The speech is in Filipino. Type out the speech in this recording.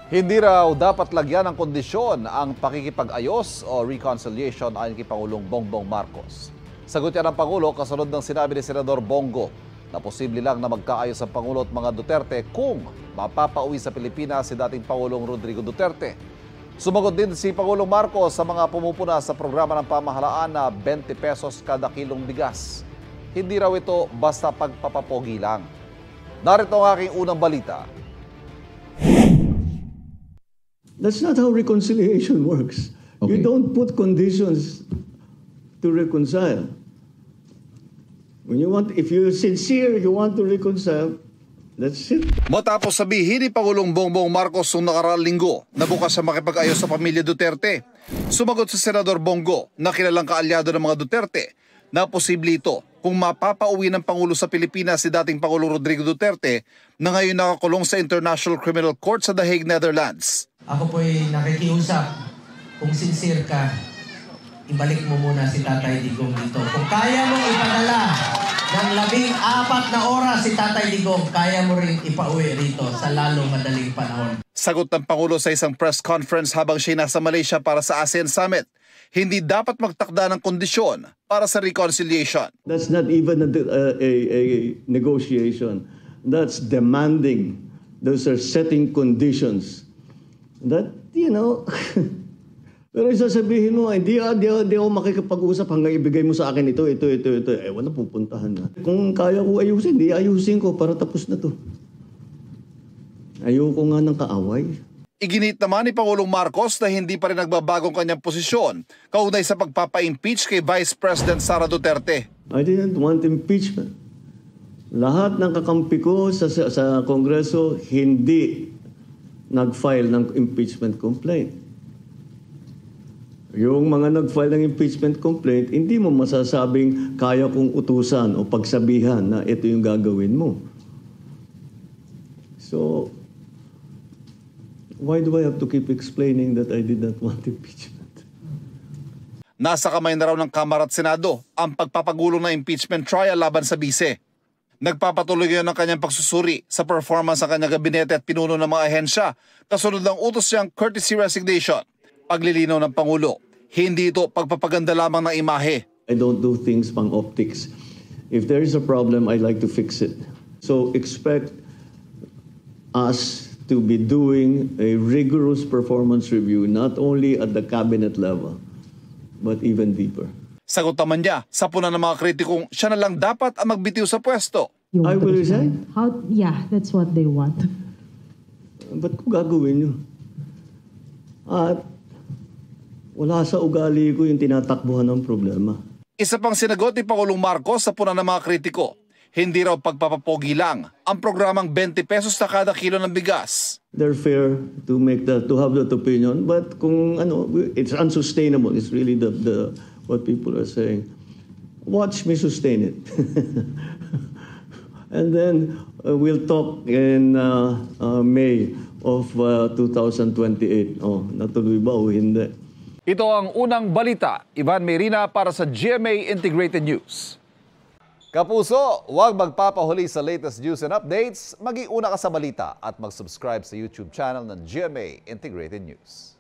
Hindi raw dapat lagyan ng kondisyon ang pakikipag-ayos o reconciliation ayon kay Pangulong Bongbong Marcos. Sagot yan ng Pangulo kasunod ng sinabi ni Senador Bongo na posible lang na magkaayos ang Pangulo at mga Duterte kung mapapauwi sa Pilipinas si dating Pangulong Rodrigo Duterte. Sumagot din si Pangulong Marcos sa mga pumupuna sa programa ng pamahalaan na 20 pesos kada kilong bigas. Hindi raw ito basta pagpapapogi lang. Narito ang aking unang balita. That's not how reconciliation works. Okay. You don't put conditions to reconcile. If you're sincere, you want to reconcile, that's it. Matapos sabihin ni Pangulong Bongbong Marcos noong nakaraang linggo na bukas sa makipag-ayos sa pamilya Duterte, sumagot si Senador Bongo na kilalang kaalyado ng mga Duterte na posible ito kung mapapauwi ng Pangulo sa Pilipinas si dating Pangulong Rodrigo Duterte na ngayon nakakulong sa International Criminal Court sa The Hague, Netherlands. Ako po'y nakikiusap, kung sincere ka, ibalik mo muna si Tatay Digong dito. Kung kaya mo ipadala ng 14 na oras si Tatay Digong, kaya mo rin ipauwi rito sa lalong madaling panahon. Sagot ng Pangulo sa isang press conference habang siya nasa Malaysia para sa ASEAN Summit, hindi dapat magtakda ng kondisyon para sa reconciliation. That's not even a negotiation. That's demanding. Those are setting conditions. That, pero sasabihin mo, hindi ako makikipag-usap hanggang ibigay mo sa akin ito. Wala pupuntahan na. Kung kaya ko ayusin, di ayusin ko para tapos na to. Ayoko nga ng kaaway. Iginit naman ni Pangulong Marcos na hindi pa rin nagbabagong kanyang posisyon kaugnay sa pagpapa-impeach kay Vice President Sara Duterte. I didn't want impeachment. Lahat ng kakampi ko sa Kongreso hindi nag-file ng impeachment complaint. Yung mga nag-file ng impeachment complaint, hindi mo masasabing kaya kong utusan o pagsabihan na ito yung gagawin mo. So, why do I have to keep explaining that I did not want impeachment? Nasa kamay na raw ng Kamara at Senado ang pagpapagulo ng impeachment trial laban sa bise. Nagpapatuloy ngayon ang kanyang pagsusuri sa performance ng kanyang gabinete at pinuno ng mga ahensya kasunod ng utos niyang courtesy resignation. Paglilinaw ng Pangulo, hindi ito pagpapaganda lamang ng imahe. I don't do things pang optics. If there is a problem, I like to fix it. So expect us to be doing a rigorous performance review, not only at the cabinet level, but even deeper. Sagot naman niya sa puna ng mga kritikong siya na lang dapat ang magbitiw sa pwesto. I will resign. Yeah, that's what they want. Ba't ko gagawin nyo? At wala sa ugali ko yung tinatakbuhan ng problema. Isa pang sinagot ni Pangulong Marcos sa puna ng mga kritiko, hindi raw pagpapapogi lang ang programang 20 pesos na kada kilo ng bigas. They're fair to have that opinion, but kung it's unsustainable. It's really the what people are saying. Watch me sustain it. And then we'll talk in May of 2028. Natuloy ba o hindi? Ito ang unang balita. Ivan Mayrina para sa GMA Integrated News. Kapuso, huwag magpapahuli sa latest news and updates. Mag-iuna ka sa balita at mag-subscribe sa YouTube channel ng GMA Integrated News.